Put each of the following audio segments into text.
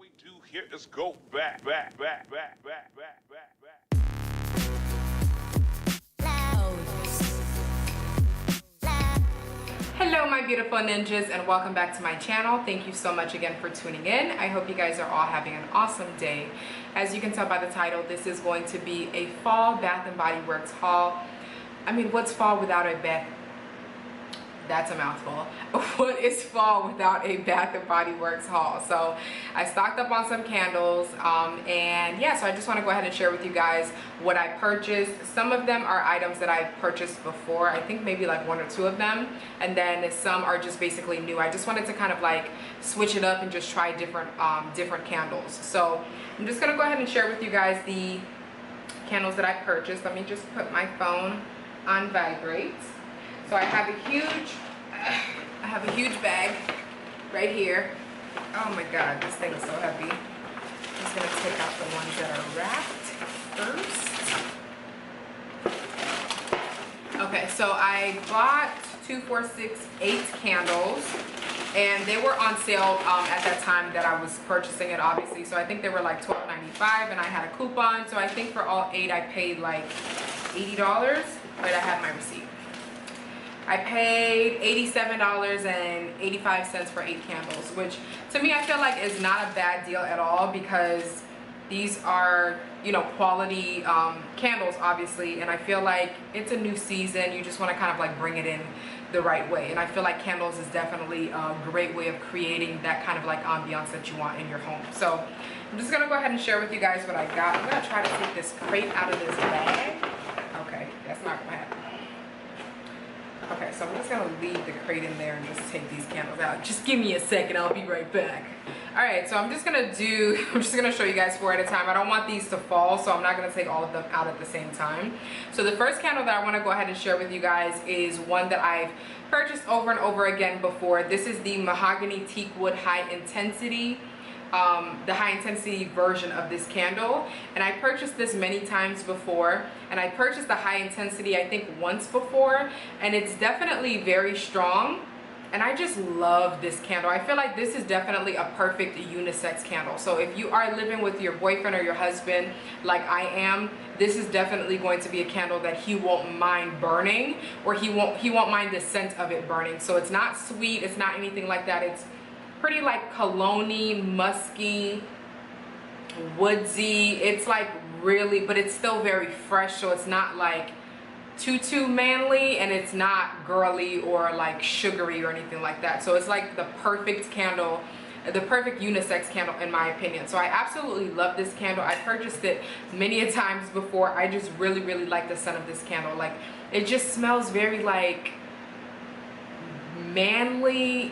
we do here is go back. Hello my beautiful ninjas, and welcome back to my channel. Thank you so much again for tuning in. I hope you guys are all having an awesome day. As you can tell by the title, this is going to be a fall Bath & Body Works haul. I mean, what's fall without a bath? That's a mouthful. What is fall without a Bath & Body Works haul? So I stocked up on some candles, and yeah, so I just want to go ahead and share with you guys what I purchased. Some of them are items that I've purchased before. I think maybe like one or two of them, and then some are just basically new. I just wanted to kind of like switch it up and just try different candles. So I'm just gonna go ahead and share with you guys the candles that I purchased. Let me just put my phone on vibrate. So I have a huge bag right here. Oh my god, this thing is so heavy. I'm just gonna take out the ones that are wrapped first. Okay, so I bought 2, 4, 6, 8 candles, and they were on sale at that time that I was purchasing it, obviously. So I think they were like $12.95, and I had a coupon. So I think for all 8 I paid like $80. But I have my receipt. I paid $87.85 for 8 candles, which to me I feel like is not a bad deal at all, because these are, you know, quality candles obviously, and I feel like it's a new season. You just want to kind of like bring it in the right way, and I feel like candles is definitely a great way of creating that kind of like ambiance that you want in your home. So I'm just gonna go ahead and share with you guys what I got. I'm gonna try to take this crate out of this bag. Okay, that's not gonna happen. Okay, so I'm just gonna leave the crate in there and just take these candles out. Just give me a second, I'll be right back. All right, so I'm just gonna show you guys 4 at a time. I don't want these to fall, so I'm not gonna take all of them out at the same time. So the first candle that I wanna go ahead and share with you guys is one that I've purchased over and over again before. This is the Mahogany Teakwood High Intensity. The high intensity version of this candle, and I purchased this many times before, and I purchased the high intensity I think once before, and it's definitely very strong, and I just love this candle. I feel like this is definitely a perfect unisex candle. So if you are living with your boyfriend or your husband like I am, this is definitely going to be a candle that he won't mind burning, or he won't mind the scent of it burning. So it's not sweet, it's not anything like that. It's pretty like cologne-y, musky, woodsy. It's like really, but it's still very fresh, so it's not like too manly, and it's not girly or like sugary or anything like that. So it's like the perfect candle, the perfect unisex candle in my opinion. So I absolutely love this candle. I purchased it many a times before. I just really like the scent of this candle. Like, it just smells very like manly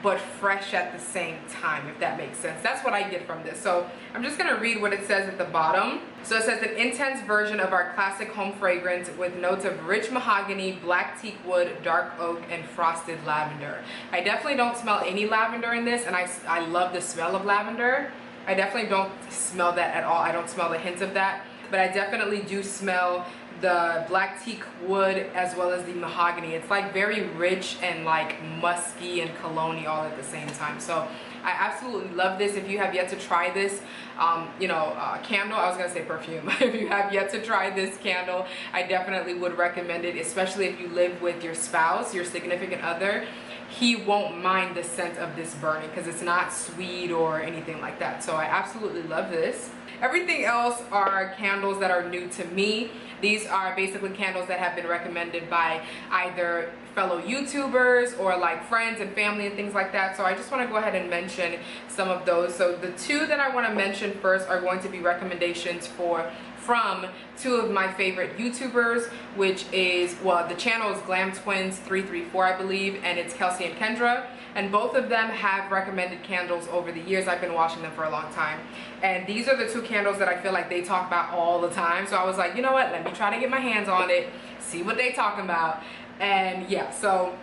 but fresh at the same time, if that makes sense. That's what I get from this. So I'm just gonna read what it says at the bottom. So it says, an intense version of our classic home fragrance with notes of rich mahogany, black teak wood, dark oak, and frosted lavender. I definitely don't smell any lavender in this, and I love the smell of lavender. I definitely don't smell that at all. I don't smell a hint of that, but I definitely do smell the black teak wood as well as the mahogany. It's like very rich and like musky and cologne-y all at the same time. So I absolutely love this. If you have yet to try this candle, I was gonna say perfume. If you have yet to try this candle, I definitely would recommend it, especially if you live with your spouse, your significant other. He won't mind the scent of this burning because it's not sweet or anything like that. So I absolutely love this. Everything else are candles that are new to me. These are basically candles that have been recommended by either fellow YouTubers or like friends and family and things like that. So I just want to go ahead and mention some of those. So the 2 that I want to mention first are going to be recommendations from 2 of my favorite YouTubers, which is, well, the channel is Glam Twins 334, I believe, and it's Kelsey and Kendra. And both of them have recommended candles over the years. I've been watching them for a long time. And these are the 2 candles that I feel like they talk about all the time. So I was like, you know what, let me try to get my hands on it, see what they talking about. And yeah, so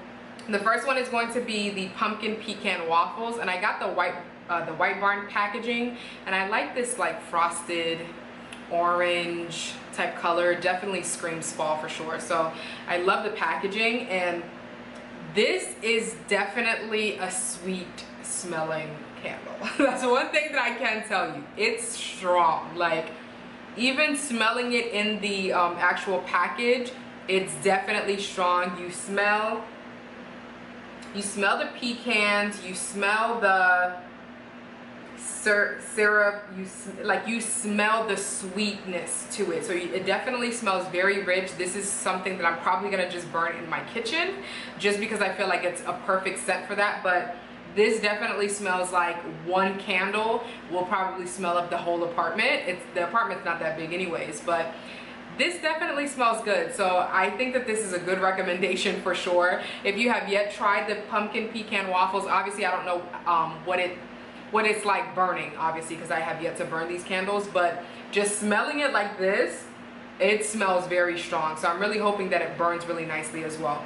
the first one is going to be the Pumpkin Pecan Waffles. And I got the White Barn packaging. And I like this like frosted orange type color. Definitely screams fall for sure. So I love the packaging, and this is definitely a sweet smelling candle. That's one thing that I can tell you. It's strong. Like, even smelling it in the actual package, it's definitely strong. You smell the pecans, you smell the syrup, you smell the sweetness to it. So it definitely smells very rich. This is something that I'm probably gonna just burn in my kitchen just because I feel like it's a perfect scent for that. But this definitely smells like one candle will probably smell up the whole apartment. The apartment's not that big anyways, but this definitely smells good. So I think that this is a good recommendation for sure. If you have yet tried the pumpkin pecan waffles, obviously I don't know what it's like burning, obviously, because I have yet to burn these candles, but just smelling it like this, it smells very strong. So I'm really hoping that it burns really nicely as well.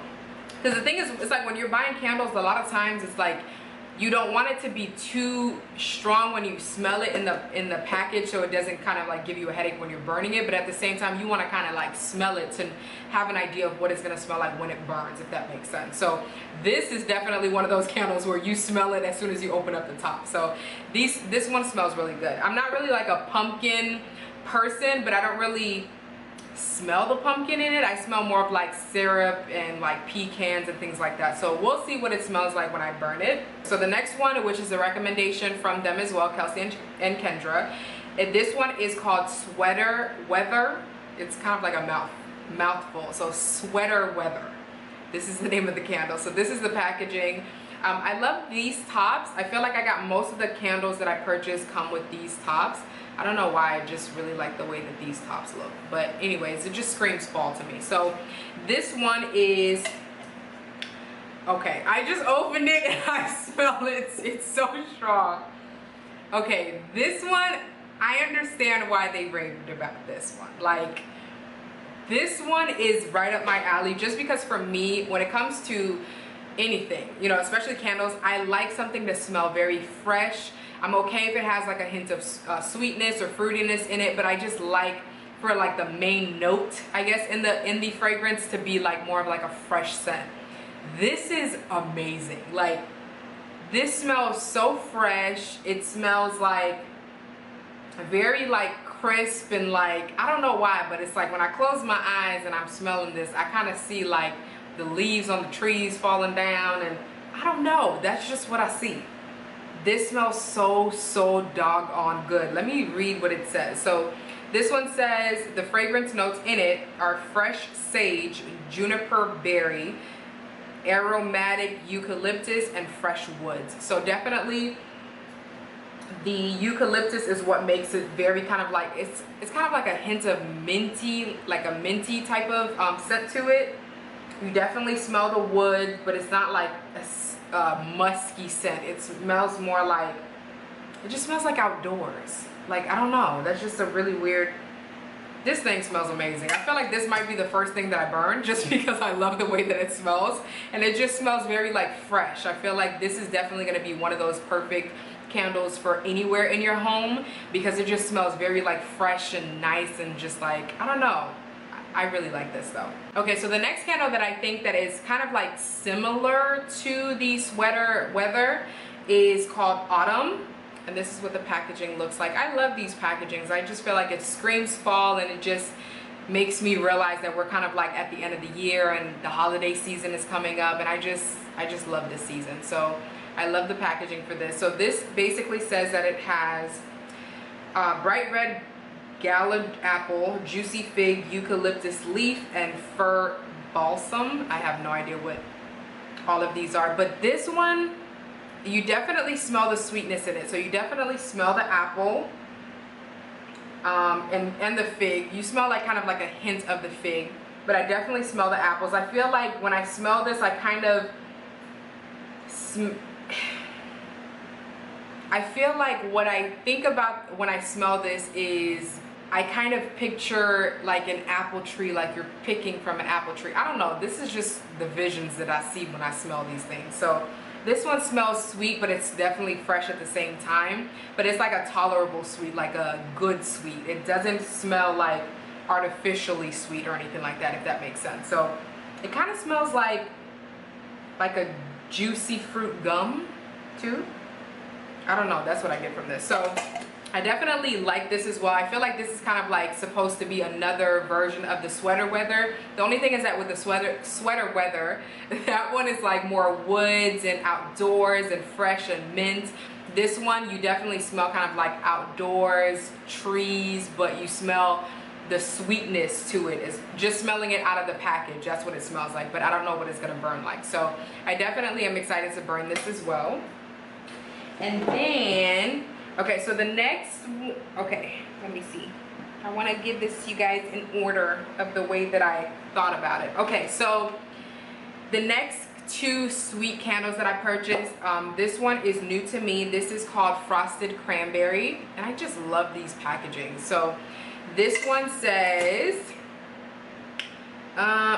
Because the thing is, it's like when you're buying candles, a lot of times it's like you don't want it to be too strong when you smell it in the package, so it doesn't kind of like give you a headache when you're burning it, but at the same time you want to kind of like smell it to have an idea of what it's going to smell like when it burns, if that makes sense. So this is definitely one of those candles where you smell it as soon as you open up the top. So this one smells really good. I'm not really like a pumpkin person, but I don't really smell the pumpkin in it. I smell more of like syrup and like pecans and things like that. So we'll see what it smells like when I burn it. So the next one, which is a recommendation from them as well, Kelsey and Kendra, and this one is called Sweater Weather. It's kind of like a mouthful. So Sweater Weather. This is the name of the candle. So this is the packaging. I love these tops. I feel like I got most of the candles that I purchased come with these tops. I don't know why, I just really like the way that these tops look. But anyways, it just screams fall to me. So this one is, okay, I just opened it and I smell it. It's so strong. Okay, this one, I understand why they raved about this one. Like, this one is right up my alley, just because for me, when it comes to anything, you know, especially candles, I like something to smell very fresh. I'm okay if it has like a hint of sweetness or fruitiness in it, but I just like for like the main note, I guess, in the fragrance to be like more of like a fresh scent. This is amazing. Like, this smells so fresh. It smells like very like crisp and like, I don't know why, but it's like when I close my eyes and I'm smelling this, I kind of see like the leaves on the trees falling down, and I don't know, that's just what I see. This smells so doggone good. Let me read what it says. So this one says the fragrance notes in it are fresh sage, juniper berry, aromatic eucalyptus, and fresh woods. So definitely the eucalyptus is what makes it very kind of like, it's kind of like a hint of minty, like a minty type of scent to it. You definitely smell the wood, but it's not like a musky scent. It smells more like, it just smells like outdoors. Like, I don't know, that's just a really weird, this thing smells amazing. I feel like this might be the first thing that I burn just because I love the way that it smells, and it just smells very like fresh. I feel like this is definitely going to be one of those perfect candles for anywhere in your home because it just smells very like fresh and nice and just like, I don't know. I really like this though. Okay, so the next candle that I think that is kind of like similar to the Sweater Weather is called Autumn, and this is what the packaging looks like. I love these packagings. I just feel like it screams fall, and it just makes me realize that we're kind of like at the end of the year and the holiday season is coming up, and I just love this season. So I love the packaging for this. So this basically says that it has bright red galloped apple, juicy fig, eucalyptus leaf, and fir balsam. I have no idea what all of these are, but this one, you definitely smell the sweetness in it. So you definitely smell the apple and the fig. You smell like kind of like a hint of the fig, but I definitely smell the apples. I feel like when I smell this, I kind of I feel like what I think about when I smell this is I kind of picture like an apple tree, like you're picking from an apple tree. I don't know, this is just the visions that I see when I smell these things. So this one smells sweet, but it's definitely fresh at the same time, but it's like a tolerable sweet, like a good sweet. It doesn't smell like artificially sweet or anything like that, if that makes sense. So it kind of smells like a juicy fruit gum too. I don't know, that's what I get from this. So I definitely like this as well. I feel like this is kind of like supposed to be another version of the sweater weather. The only thing is that with the sweater weather, that one is like more woods and outdoors and fresh and mint. This one, you definitely smell kind of like outdoors, trees, but you smell the sweetness to it. Is just smelling it out of the package. That's what it smells like, but I don't know what it's gonna burn like. So I definitely am excited to burn this as well. And then, okay, so the next, okay, let me see. I want to give this to you guys in order of the way that I thought about it. Okay, so the next two sweet candles that I purchased, this one is new to me. This is called Frosted Cranberry, and I just love these packaging. So this one says,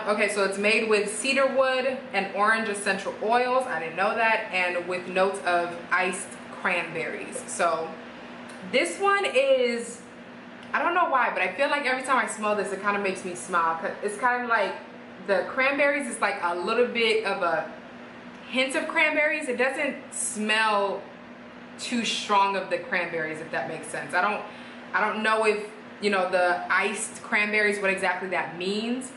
okay, so it's made with cedar wood and orange essential oils. I didn't know that. And with notes of iced cranberries. So this one is, I don't know why, but I feel like every time I smell this, it kind of makes me smile. It's kind of like the cranberries is like a little bit of a hint of cranberries. It doesn't smell too strong of the cranberries, if that makes sense. I don't know if, you know, the iced cranberries, what exactly that means,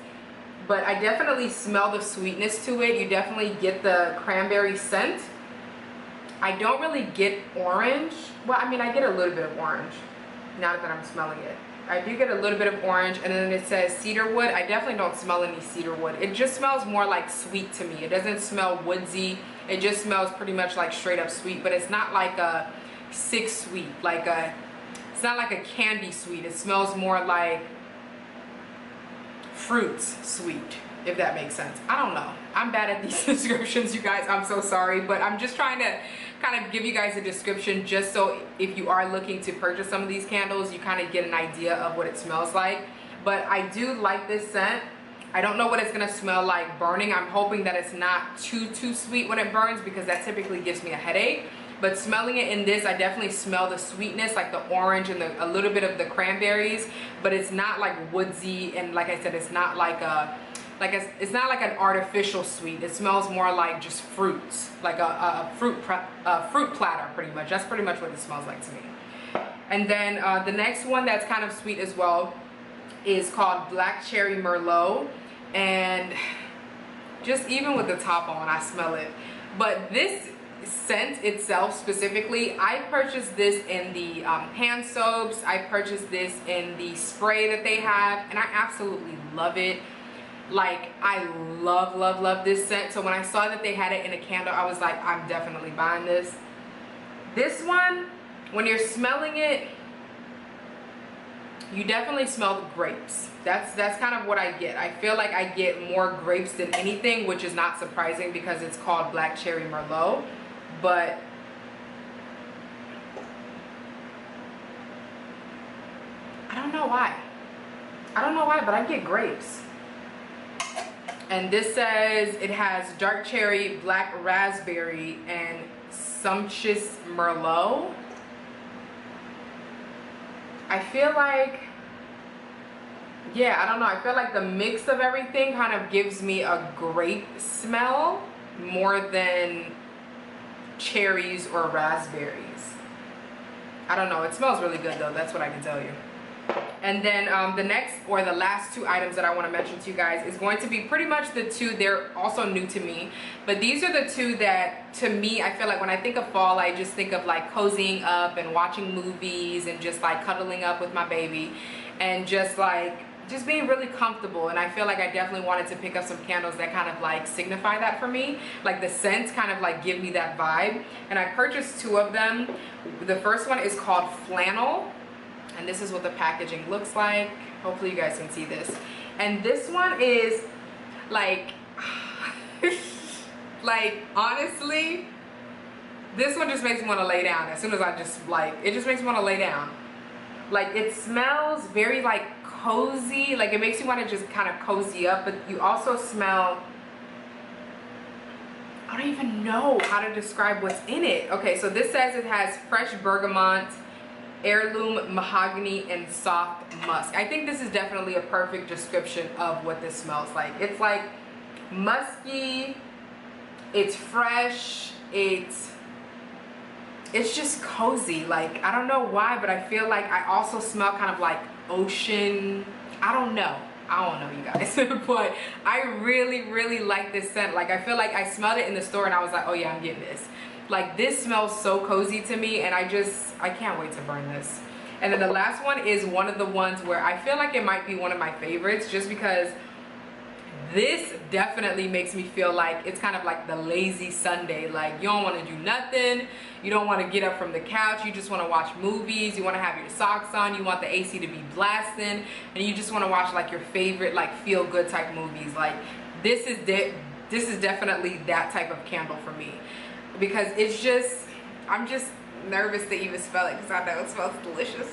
but I definitely smell the sweetness to it. You definitely get the cranberry scent. I don't really get orange. Well, I mean, I get a little bit of orange now that I'm smelling it. I do get a little bit of orange, and then it says cedar wood. I definitely don't smell any cedar wood. It just smells more like sweet to me. It doesn't smell woodsy. It just smells pretty much like straight up sweet, but it's not like a sick sweet, like a, it's not like a candy sweet. It smells more like fruits sweet, if that makes sense. I don't know. I'm bad at these descriptions, you guys. I'm so sorry, but I'm just trying to kind of give you guys a description just so if you are looking to purchase some of these candles, you kind of get an idea of what it smells like. But I do like this scent. I don't know what it's gonna smell like burning. I'm hoping that it's not too sweet when it burns, because that typically gives me a headache. But smelling it in this, I definitely smell the sweetness, like the orange and a little bit of the cranberries, but it's not like woodsy, and like I said, it's not like a, it's not like an artificial sweet. It smells more like just fruits, like a fruit platter, pretty much. That's pretty much what it smells like to me. And then the next one that's kind of sweet as well is called Black Cherry Merlot, and just even with the top on, I smell it. But this scent itself specifically, I purchased this in the hand soaps. I purchased this in the spray that they have, and I absolutely love it. Like, I love this scent. So when I saw that they had it in a candle, I was like, I'm definitely buying this. This one, when you're smelling it, you definitely smell the grapes. That's kind of what I get. I feel like I get more grapes than anything, which is not surprising because it's called Black Cherry Merlot. But I don't know why. I don't know why, but I get grapes. And this says it has dark cherry, black raspberry, and sumptuous Merlot. I feel like, yeah, I don't know. I feel like the mix of everything kind of gives me a grape smell more than cherries or raspberries. I don't know. It smells really good though. That's what I can tell you. And then the next, or the last two items that I want to mention to you guys is going to be pretty much the two. They're also new to me, but these are the two that, to me, I feel like when I think of fall, I just think of like cozying up and watching movies and just like cuddling up with my baby and just being really comfortable. And I feel like I definitely wanted to pick up some candles that kind of like signify that for me. Like the scents kind of like give me that vibe. And I purchased two of them. The first one is called Flannel, and this is what the packaging looks like. Hopefully you guys can see this. And this one is like, like honestly, this one just makes me want to lay down. As soon as I just like, it just makes me want to lay down. Like it smells very like cozy, like it makes you want to just kind of cozy up, but you also smell, I don't even know how to describe what's in it. Okay, so this says it has fresh bergamot, heirloom mahogany, and soft musk. I think this is definitely a perfect description of what this smells like. It's like musky, it's fresh, it's it's just cozy. Like, I don't know why, but I feel like I also smell kind of like ocean. I don't know, you guys. But I really like this scent. Like, I feel like I smelled it in the store and I was like, oh yeah, I'm getting this. Like, this smells so cozy to me, and I can't wait to burn this. And then the last one is one of the ones where I feel like it might be one of my favorites, just because this definitely makes me feel like it's kind of like the lazy Sunday. Like, you don't want to do nothing, you don't want to get up from the couch, you just want to watch movies, you want to have your socks on, you want the AC to be blasting, and you just want to watch like your favorite like feel good type movies. Like, this is definitely that type of candle for me, because it's just, I'm just nervous to even smell it because I know it smells delicious.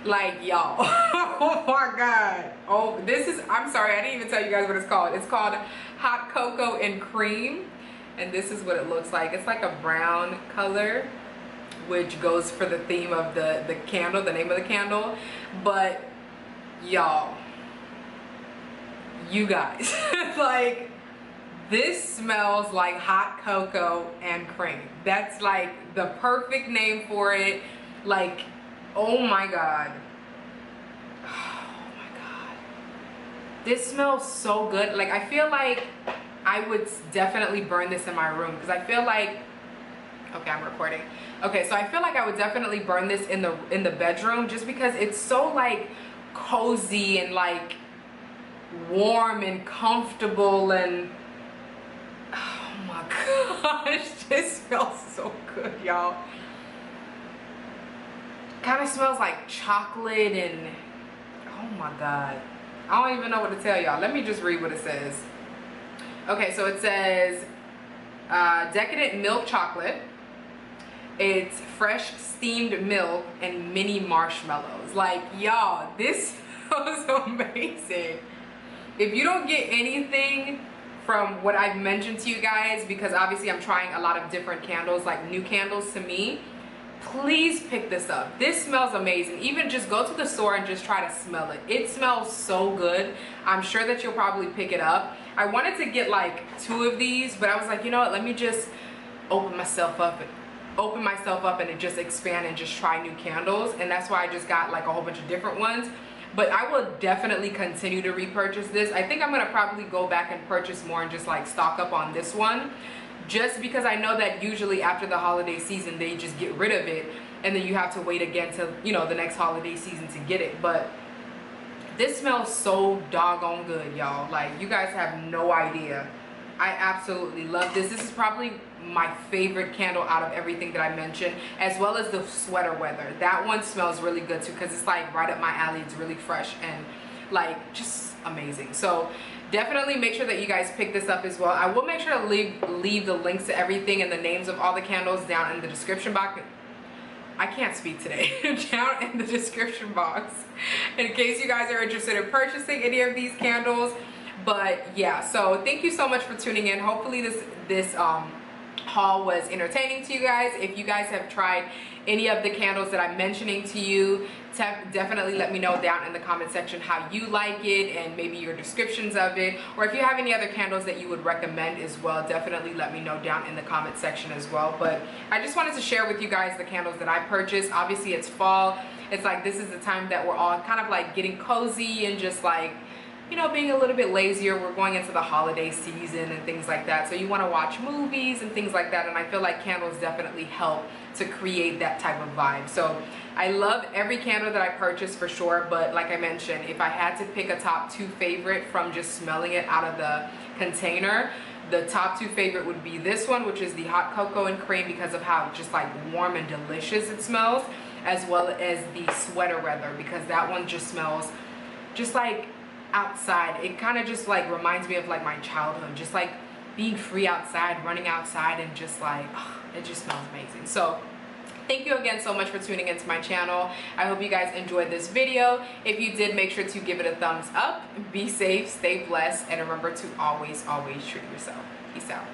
Like, y'all, oh my god. Oh, this is, I'm sorry, I didn't even tell you guys what it's called. It's called Hot Cocoa and Cream, and this is what it looks like. It's like a brown color, which goes for the theme of the candle, the name of the candle. But y'all, you guys, like, this smells like hot cocoa and cream. That's like the perfect name for it. Like, oh my god, oh my god, this smells so good. Like, I feel like I would definitely burn this in my room, because I feel like, okay, I'm recording. Okay, so I feel like I would definitely burn this in the bedroom, just because it's so like cozy and like warm and comfortable, and oh my gosh, this smells so good, y'all. Kind of smells like chocolate, and oh my god, I don't even know what to tell y'all. Let me just read what it says. Okay, so it says decadent milk chocolate, it's fresh steamed milk and mini marshmallows. Like, y'all, this smells amazing. If you don't get anything from what I've mentioned to you guys, because obviously I'm trying a lot of different candles, like new candles to me, please pick this up. This smells amazing. Even just go to the store and just try to smell it. It smells so good. I'm sure that you'll probably pick it up. I wanted to get like 2 of these, but I was like, you know what, let me just open myself up and just expand and just try new candles. And that's why I just got like a whole bunch of different ones. But I will definitely continue to repurchase this. I think I'm gonna probably go back and purchase more and just like stock up on this one, just because I know that usually after the holiday season they just get rid of it, and then you have to wait again till, you know, the next holiday season to get it. But this smells so doggone good, y'all. Like, you guys have no idea. I absolutely love this. This is probably my favorite candle out of everything that I mentioned, as well as the sweater weather. That one smells really good too, because it's like right up my alley. It's really fresh and like just amazing. So definitely make sure that you guys pick this up as well. I will make sure to leave the links to everything and the names of all the candles down in the description box. I can't speak today. Down in the description box, in case you guys are interested in purchasing any of these candles. But yeah, so thank you so much for tuning in. Hopefully this haul was entertaining to you guys. If you guys have tried any of the candles that I'm mentioning to you, definitely let me know down in the comment section how you like it, and maybe your descriptions of it, or if you have any other candles that you would recommend as well, definitely let me know down in the comment section as well. But I just wanted to share with you guys the candles that I purchased. Obviously it's fall. It's like, this is the time that we're all kind of like getting cozy and just like, you know, being a little bit lazier. We're going into the holiday season and things like that, so you want to watch movies and things like that, and I feel like candles definitely help to create that type of vibe. So I love every candle that I purchased for sure, but like I mentioned, if I had to pick a top 2 favorite from just smelling it out of the container, the top 2 favorite would be this one, which is the Hot Cocoa and Cream, because of how just like warm and delicious it smells, as well as the Sweater Weather, because that one just smells just like outside. It kind of just like reminds me of like my childhood, just like being free outside, running outside, and just like, oh, it just smells amazing. So thank you again so much for tuning into my channel. I hope you guys enjoyed this video. If you did, make sure to give it a thumbs up. Be safe, stay blessed, and remember to always treat yourself. Peace out.